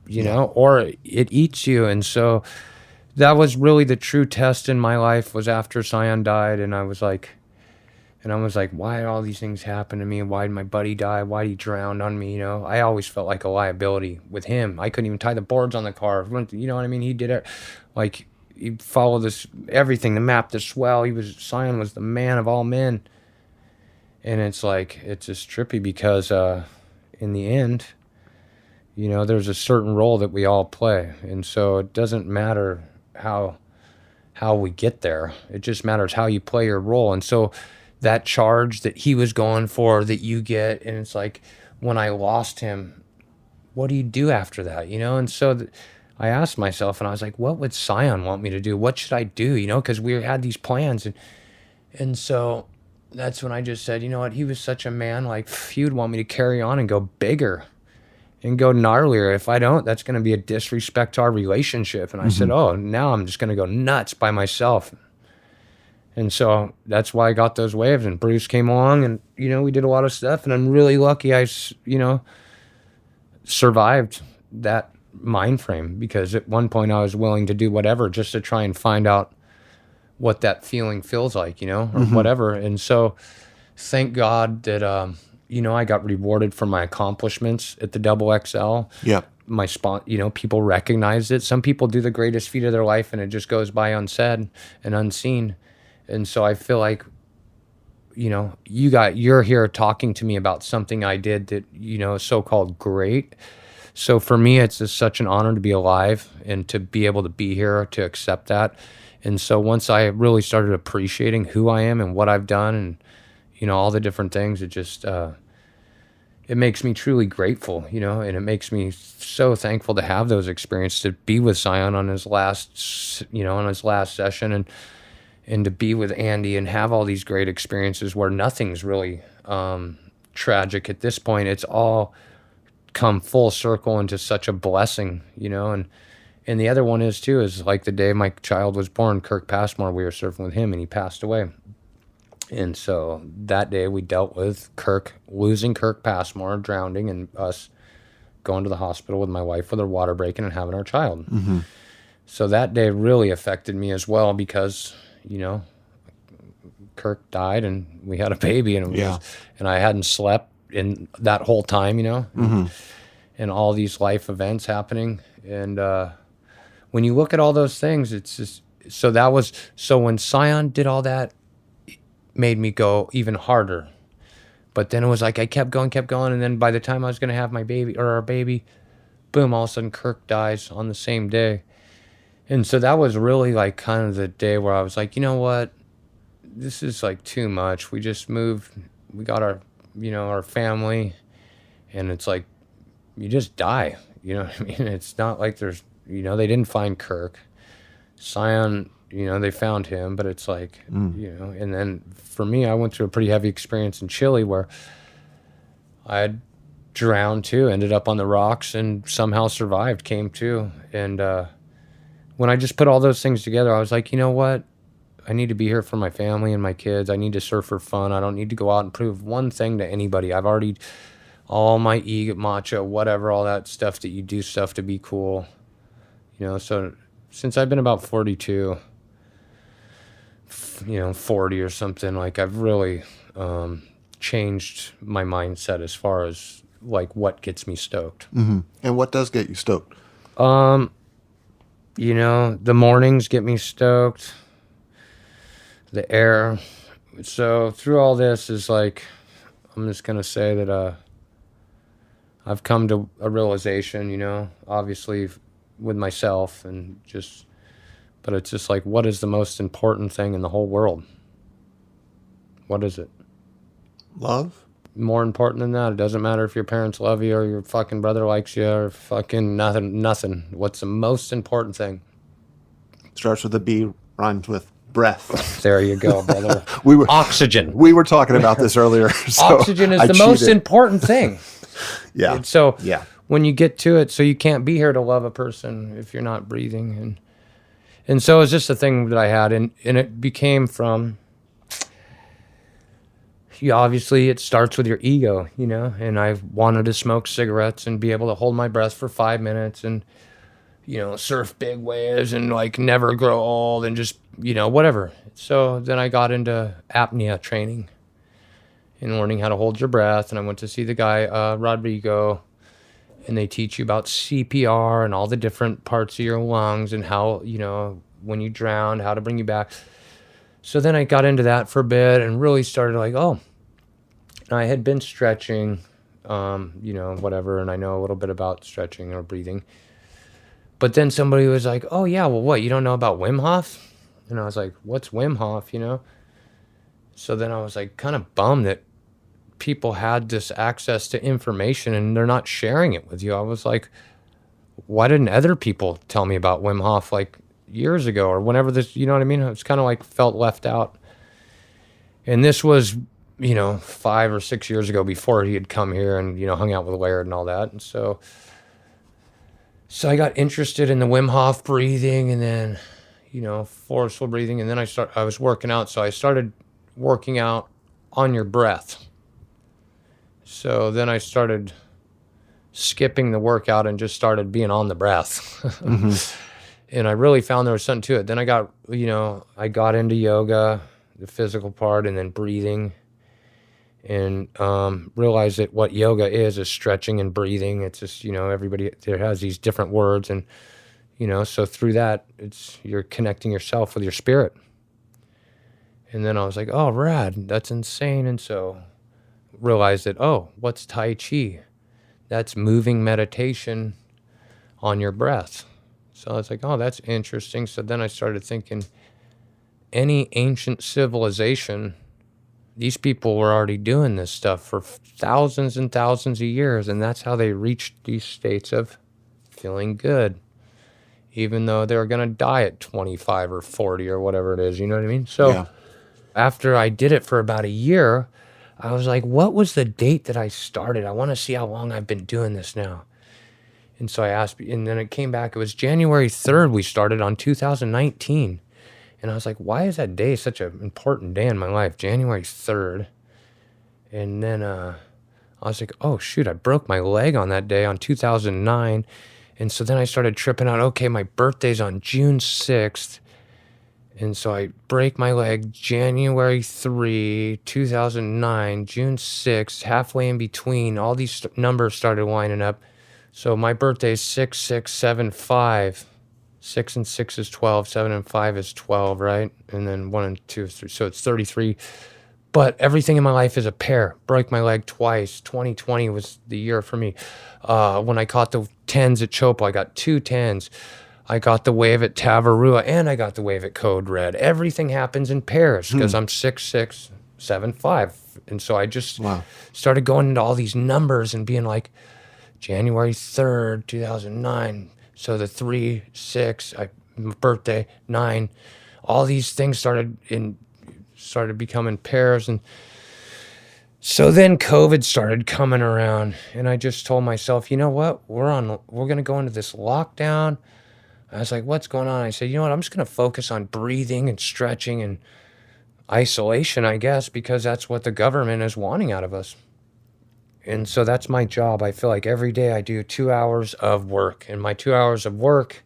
or it eats you. And so that was really the true test in my life, was after Sion died. And I was like, why did all these things happen to me? Why did my buddy die? Why did he drown on me? I always felt like a liability with him. I couldn't even tie the boards on the car. You know what I mean? He did it. Like, he followed this, everything, the map, the swell. Sion was the man of all men. And it's like, it's just trippy because in the end, you know, there's a certain role that we all play. And so it doesn't matter how we get there. It just matters how you play your role. And so that charge that he was going for, that you get, and it's like, when I lost him, what do you do after that, you know? And so I asked myself, and I was like, what would Sion want me to do? What should I do, you know? Because we had these plans. And so that's when I just said, you know what? He was such a man, like, he would want me to carry on and go bigger and go gnarlier. If I don't, that's going to be a disrespect to our relationship. And I said, oh, now I'm just going to go nuts by myself. And so that's why I got those waves. And Bruce came along, and, you know, we did a lot of stuff. And I'm really lucky I, you know, survived that mind frame, because at one point I was willing to do whatever just to try and find out what that feeling feels like, you know, or whatever. And so thank God that, you know, I got rewarded for my accomplishments at the Double XL. Yeah. My spot, you know, people recognized it. Some people do the greatest feat of their life and it just goes by unsaid and unseen. And so I feel like, you know, you're here talking to me about something I did that, you know, is so-called great. So for me, it's just such an honor to be alive and to be able to be here, to accept that. And so once I really started appreciating who I am and what I've done and, you know, all the different things, it just, it makes me truly grateful, you know, and it makes me so thankful to have those experiences, to be with Sion on his last, you know, on his last session, and to be with Andy and have all these great experiences where nothing's really tragic at this point. It's all come full circle into such a blessing, you know. And the other one is like the day my child was born, Kirk Passmore, we were surfing with him and he passed away. And so that day we dealt with losing Kirk Passmore, drowning, and us going to the hospital with my wife with her water breaking and having our child. So that day really affected me as well, because, you know, Kirk died and we had a baby, and and I hadn't slept in that whole time, you know, and all these life events happening. And when you look at all those things, it's just, so when Sion did all that, it made me go even harder. But then it was like I kept going, and then by the time I was going to have my baby, or our baby, boom, all of a sudden Kirk dies on the same day. And so that was really like kind of the day where I was like, you know what, this is like too much. We just moved, we got our, you know, our family, and it's like, you just die, you know what I mean? It's not like there's, you know, they didn't find Kirk. Sion, you know, they found him, but it's like, you know, and then for me, I went through a pretty heavy experience in Chile where I had drowned too, ended up on the rocks and somehow survived, came to. And when I just put all those things together, I was like, you know what? I need to be here for my family and my kids. I need to surf for fun. I don't need to go out and prove one thing to anybody. I've already, all my ego, macho, whatever, all that stuff that you do stuff to be cool. You know, so since I've been about 42, you know, 40 or something, like I've really changed my mindset as far as like what gets me stoked. And what does get you stoked? You know, the mornings get me stoked. The air. So through all this is like, I'm just going to say that I've come to a realization, you know, obviously with myself, and just, but it's just like, what is the most important thing in the whole world? What is it? Love? More important than that. It doesn't matter if your parents love you or your fucking brother likes you or fucking nothing. What's the most important thing? Starts with a B, rhymes with breath. There you go, brother. Oxygen. We were talking about this earlier. So oxygen is the most important thing. Yeah. And so when you get to it, so you can't be here to love a person if you're not breathing. And so it's just a thing that I had, and it became from, obviously it starts with your ego, you know, and I wanted to smoke cigarettes and be able to hold my breath for 5 minutes and, you know, surf big waves and like never grow old and just, you know, whatever. So then I got into apnea training and learning how to hold your breath. And I went to see the guy, Rodrigo, and they teach you about CPR and all the different parts of your lungs and how, you know, when you drowned, how to bring you back. So then I got into that for a bit and really started like, oh, I had been stretching, whatever, and I know a little bit about stretching or breathing. But then somebody was like, oh, yeah, well, what, you don't know about Wim Hof? And I was like, what's Wim Hof, So then I was like kind of bummed that people had this access to information and they're not sharing it with you. I was like, why didn't other people tell me about Wim Hof like years ago or whenever this, you know what I mean? It's kind of like felt left out. And this was, 5 or 6 years ago before he had come here and, hung out with Laird and all that. And so I got interested in the Wim Hof breathing and then, forceful breathing. And then I was working out. So I started working out on your breath. So then I started skipping the workout and just started being on the breath. Mm-hmm. And I really found there was something to it. Then I got into yoga, the physical part, and then breathing, and realized that what yoga is stretching and breathing. It's just, everybody there has these different words. And, so through that, you're connecting yourself with your spirit. And then I was like, oh, rad, that's insane. And so realized that, oh, what's Tai Chi? That's moving meditation on your breath. So I was like, oh, that's interesting. So then I started thinking, any ancient civilization, these people were already doing this stuff for thousands and thousands of years. And that's how they reached these states of feeling good, even though they were going to die at 25 or 40 or whatever it is. You know what I mean? So after I did it for about a year, I was like, what was the date that I started? I want to see how long I've been doing this now. And so I asked, and then it came back. It was January 3rd we started on 2019. And I was like, why is that day such an important day in my life? January 3rd. And then I was like, oh, shoot, I broke my leg on that day on 2009. And so then I started tripping out. Okay, my birthday's on June 6th. And so I break my leg January 3, 2009, June 6, halfway in between. All these numbers started lining up. So my birthday is 6, 6, 7, 5. 6 and 6 is 12, 7 and 5 is 12, right? And then 1 and 2 is 3. So it's 33. But everything in my life is a pair. Broke my leg twice. 2020 was the year for me. When I caught the 10s at Chopo, I got 2 10s. I got the wave at Tavarua, and I got the wave at Code Red. Everything happens in pairs because I'm 6, 6, 7, 5. And so I just started going into all these numbers and being like, January 3rd, 2009. So the 3, 6, birthday, 9, all these things started becoming pairs. And so then COVID started coming around, and I just told myself, you know what? We're going to go into this lockdown. I was like, what's going on? I said, you know what? I'm just going to focus on breathing and stretching and isolation, I guess, because that's what the government is wanting out of us. And so that's my job. I feel like every day I do 2 hours of work, and my 2 hours of work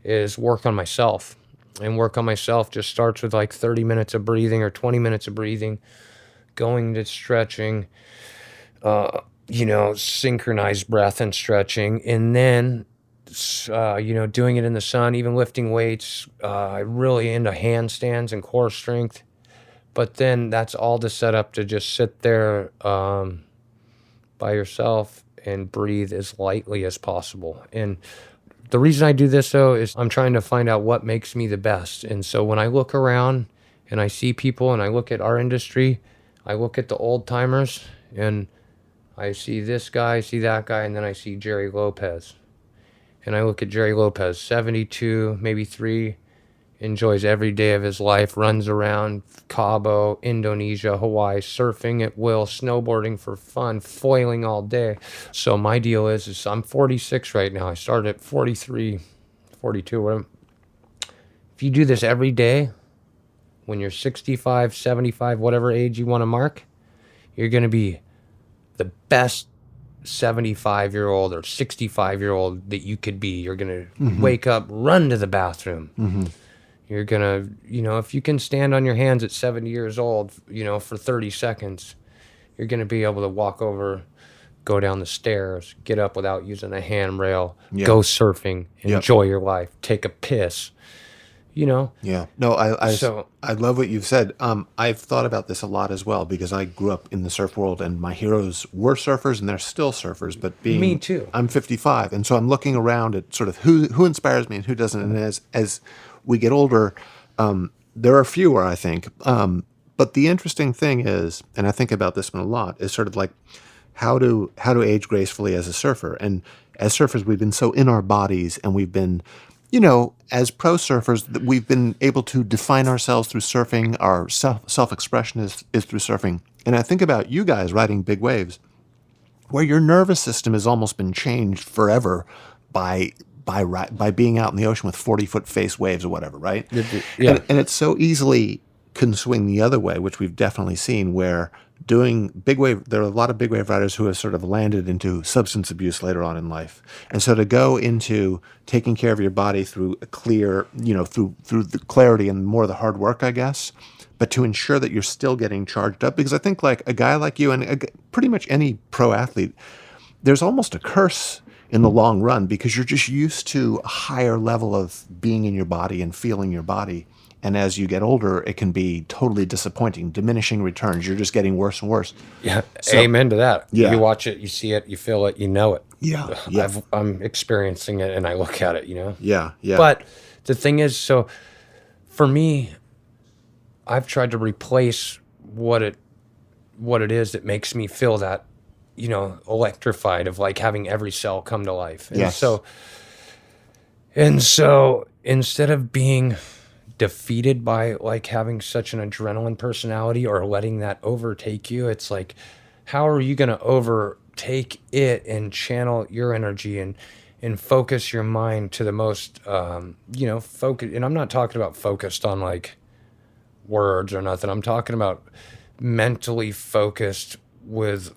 is work on myself. And work on myself just starts with like 30 minutes of breathing or 20 minutes of breathing, going to stretching, synchronized breath and stretching, and then doing it in the sun, even lifting weights. I'm really into handstands and core strength. But then that's all to set up to just sit there by yourself and breathe as lightly as possible. And the reason I do this, though, is I'm trying to find out what makes me the best. And so when I look around and I see people and I look at our industry, I look at the old timers and I see this guy, I see that guy, and then I see Jerry Lopez. And I look at Jerry Lopez, 72, maybe 3, enjoys every day of his life, runs around Cabo, Indonesia, Hawaii, surfing at will, snowboarding for fun, foiling all day. So my deal is I'm 46 right now. I started at 43, 42. Whatever. If you do this every day, when you're 65, 75, whatever age you want to mark, you're going to be the best 75-year-old or 65-year-old that you could be. You're going to wake up, run to the bathroom. Mm-hmm. You're going to, if you can stand on your hands at 70 years old, for 30 seconds, you're going to be able to walk over, go down the stairs, get up without using a handrail, go surfing, enjoy your life, take a piss, Yeah. No, So I love what you've said. I've thought about this a lot as well because I grew up in the surf world and my heroes were surfers and they're still surfers. But me too. I'm 55, and so I'm looking around at sort of who inspires me and who doesn't. And as we get older, there are fewer, I think. But the interesting thing is, and I think about this one a lot, is sort of like how to age gracefully as a surfer. And as surfers, we've been so in our bodies, and we've been, as pro surfers, we've been able to define ourselves through surfing. Our self-expression is through surfing. And I think about you guys riding big waves, where your nervous system has almost been changed forever by being out in the ocean with 40-foot face waves or whatever, right? Yeah. And it so easily can swing the other way, which we've definitely seen, where doing big wave, there are a lot of big wave riders who have sort of landed into substance abuse later on in life. And so to go into taking care of your body through a clear, through the clarity and more of the hard work, I guess, but to ensure that you're still getting charged up. Because I think like a guy like you and pretty much any pro athlete, there's almost a curse in the long run because you're just used to a higher level of being in your body and feeling your body. And as you get older, it can be totally disappointing, diminishing returns. You're just getting worse and worse. Yeah, so, amen to that. Yeah. You watch it, you see it, you feel it, you know it. Yeah. I'm experiencing it, and I look at it, Yeah. But the thing is, so for me, I've tried to replace what it is that makes me feel that, electrified of like having every cell come to life. And yes. so instead of being defeated by like having such an adrenaline personality or letting that overtake you, it's like, how are you going to overtake it and channel your energy and focus your mind to the most, focus. And I'm not talking about focused on like words or nothing. I'm talking about mentally focused with,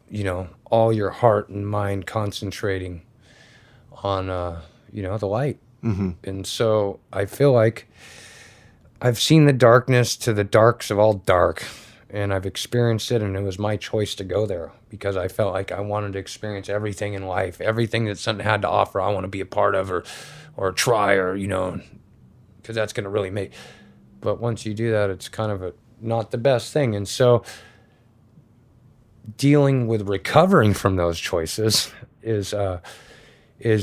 all your heart and mind concentrating on, the light. Mm-hmm. And so I feel like I've seen the darkness to the darks of all dark, and I've experienced it, and it was my choice to go there because I felt like I wanted to experience everything in life, everything that something had to offer. I want to be a part of or try or, because that's going to really make. But once you do that, it's kind of not the best thing. And so dealing with recovering from those choices is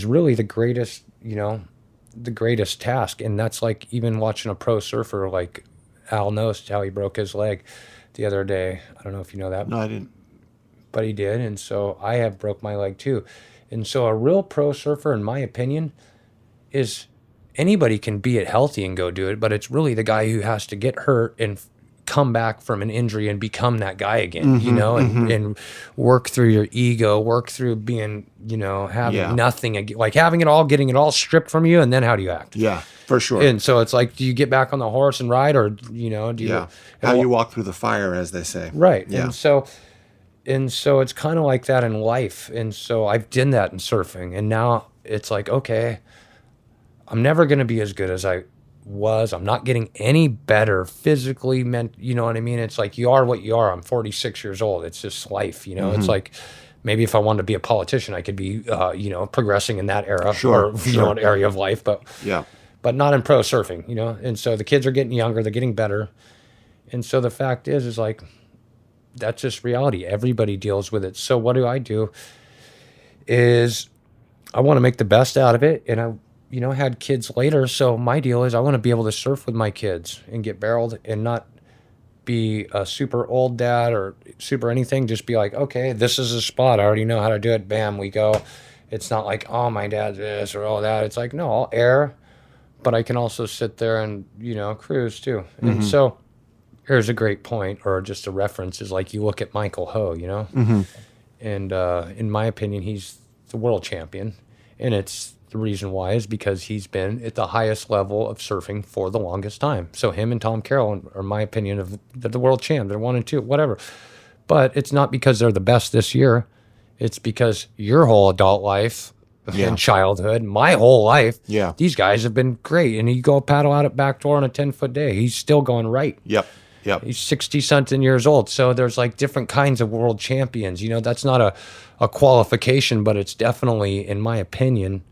really the greatest, the greatest task. And that's like even watching a pro surfer like Al Nost, how he broke his leg the other day. I don't know if you know that. No, I didn't. But he did. And so I have broke my leg too. And so a real pro surfer, in my opinion, is anybody can be it healthy and go do it, but it's really the guy who has to get hurt and come back from an injury and become that guy again, and work through your ego, work through being, having nothing, like having it all, getting it all stripped from you. And then how do you act? Yeah, for sure. And so it's like, do you get back on the horse and ride, or, do you, how you walk through the fire, as they say. Right. Yeah. And so it's kind of like that in life. And so I've done that in surfing, and now it's like, okay, I'm never going to be as good as I was. I'm not getting any better physically, you know what I mean? It's like, you are what you are. I'm 46 years old. It's just life, It's like, maybe if I wanted to be a politician, I could be, progressing in that era or, an area of life, but not in pro surfing, And so the kids are getting younger, they're getting better. And so the fact is like, that's just reality. Everybody deals with it. So what do? Is I want to make the best out of it. And I, had kids later. So my deal is I want to be able to surf with my kids and get barreled and not be a super old dad or super anything. Just be like, okay, this is a spot. I already know how to do it. Bam, we go. It's not like, oh, my dad's this or all that. It's like, no, I'll air, but I can also sit there and, cruise too. Mm-hmm. And so here's a great point, or just a reference, is like, you look at Michael Ho, Mm-hmm. And in my opinion, he's the world champion. And it's the reason why is because he's been at the highest level of surfing for the longest time. So him and Tom Carroll are, my opinion, of the world champ. They're 1 and 2, whatever. But it's not because they're the best this year. It's because your whole adult life and childhood, my whole life, these guys have been great. And you go paddle out at backdoor on a 10-foot day, he's still going right. Yep. He's 60-something years old. So there's like different kinds of world champions. That's not a qualification, but it's definitely, in my opinion,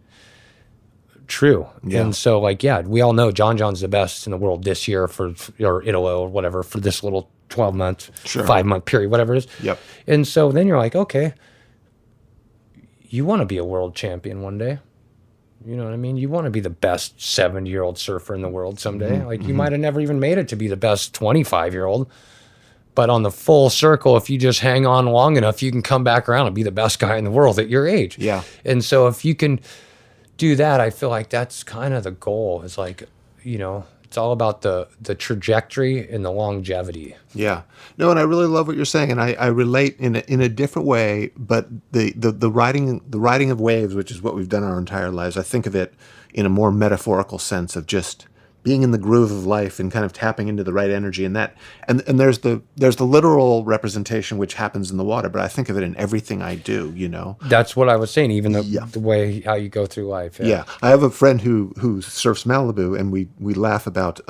true. Yeah. And so like, yeah, we all know John's the best in the world this year or Italy or whatever for this little 12-month, Sure. 5-month period, whatever it is. Yep. And so then you're like, okay, you want to be a world champion one day. You know what I mean? You want to be the best 70-year-old surfer in the world someday. Mm-hmm. Like you might have never even made it to be the best 25-year-old. But on the full circle, if you just hang on long enough, you can come back around and be the best guy in the world at your age. Yeah. And so if you can do that, I feel like that's kind of the goal. It's like, you know, it's all about the trajectory and the longevity. Yeah. No, and I really love what you're saying, and I relate in a different way. But the riding of waves, which is what we've done our entire lives, I think of it in a more metaphorical sense of just being in the groove of life and kind of tapping into the right energy, and there's the literal representation which happens in the water, but I think of it in everything I do. You know. That's what I was saying. Even the way how you go through life. Yeah. I have a friend who surfs Malibu, and we laugh about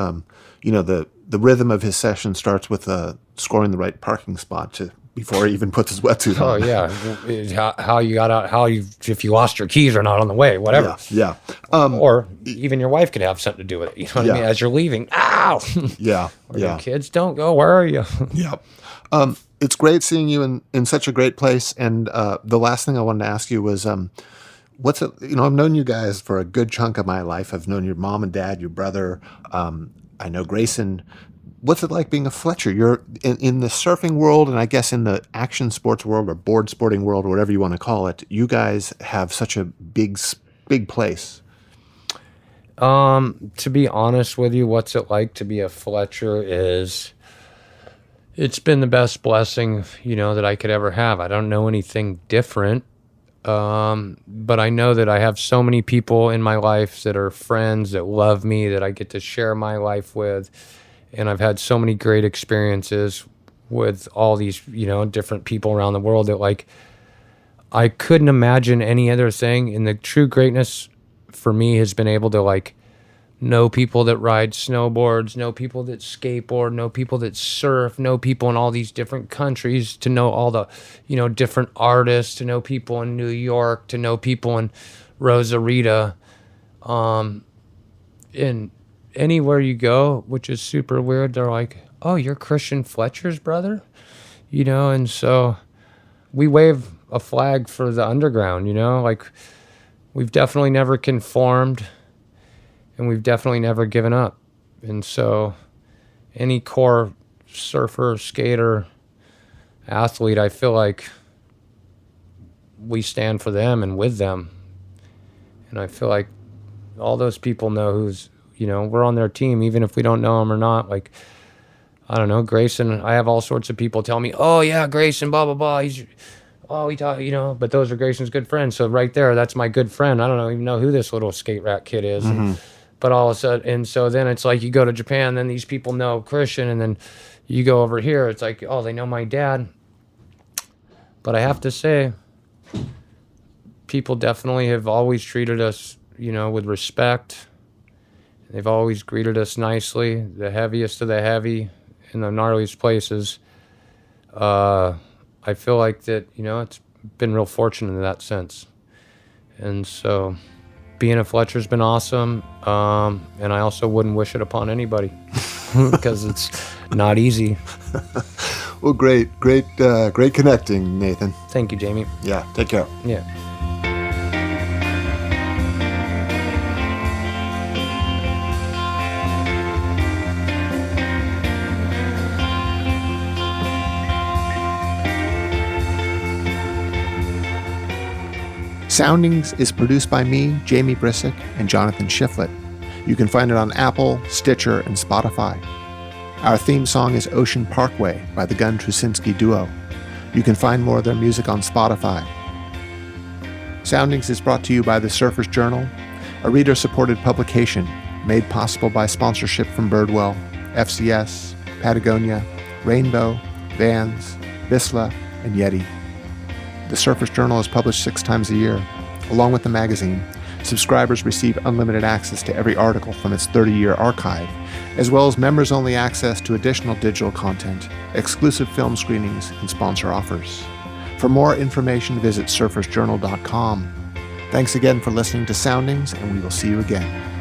you know, the rhythm of his session starts with scoring the right parking spot before he even puts his wetsuit on. Oh yeah, how you got out? If you lost your keys or not on the way, whatever. Yeah. Or even your wife could have something to do with it. You know what I mean? As you're leaving, ow. Yeah. Or your kids don't go. Where are you? Yeah. It's great seeing you in such a great place. And the last thing I wanted to ask you was, what's it? You know, I've known you guys for a good chunk of my life. I've known your mom and dad, your brother. I know Grayson. What's it like being a Fletcher? You're in the surfing world, and I guess in the action sports world or board sporting world, or whatever you want to call it. You guys have such a big place. To be honest with you, what's it like to be a Fletcher is, it's been the best blessing, you know, that I could ever have. I don't know anything different, but I know that I have so many people in my life that are friends that love me, that I get to share my life with. And I've had so many great experiences with all these, you know, different people around the world that, like, I couldn't imagine any other thing. And the true greatness for me has been able to, like, know people that ride snowboards, know people that skateboard, know people that surf, know people in all these different countries, to know all the, you know, different artists, to know people in New York, to know people in Rosarita, in anywhere you go, which is super weird. They're like, oh, you're Christian Fletcher's brother? You know, and so we wave a flag for the underground, you know? Like, we've definitely never conformed, and we've definitely never given up. And so any core surfer, skater, athlete, I feel like we stand for them and with them. And I feel like all those people know who's, you know, we're on their team, even if we don't know them or not. Like, I don't know, Grayson, I have all sorts of people tell me, oh yeah, Grayson, blah, blah, blah. He taught, you know, but those are Grayson's good friends. So right there, that's my good friend. I don't even know who this little skate rat kid is. Mm-hmm. But all of a sudden, and so then it's like you go to Japan, then these people know Christian, and then you go over here, it's like, oh, they know my dad. But I have to say, people definitely have always treated us, you know, with respect. They've always greeted us nicely, the heaviest of the heavy in the gnarliest places. I feel like that, you know, it's been real fortunate in that sense. And so being a Fletcher's been awesome. And I also wouldn't wish it upon anybody because it's not easy. Well, great connecting, Nathan. Thank you, Jamie. Yeah, take care. Yeah. Soundings is produced by me, Jamie Brisick, and Jonathan Shifflett. You can find it on Apple, Stitcher, and Spotify. Our theme song is Ocean Parkway by the Gun Trusinski Duo. You can find more of their music on Spotify. Soundings is brought to you by the Surfer's Journal, a reader-supported publication made possible by sponsorship from Birdwell, FCS, Patagonia, Rainbow, Vans, Vissla, and Yeti. The Surfer's Journal is published 6 times a year. Along with the magazine, subscribers receive unlimited access to every article from its 30-year archive, as well as members-only access to additional digital content, exclusive film screenings, and sponsor offers. For more information, visit surfersjournal.com. Thanks again for listening to Soundings, and we will see you again.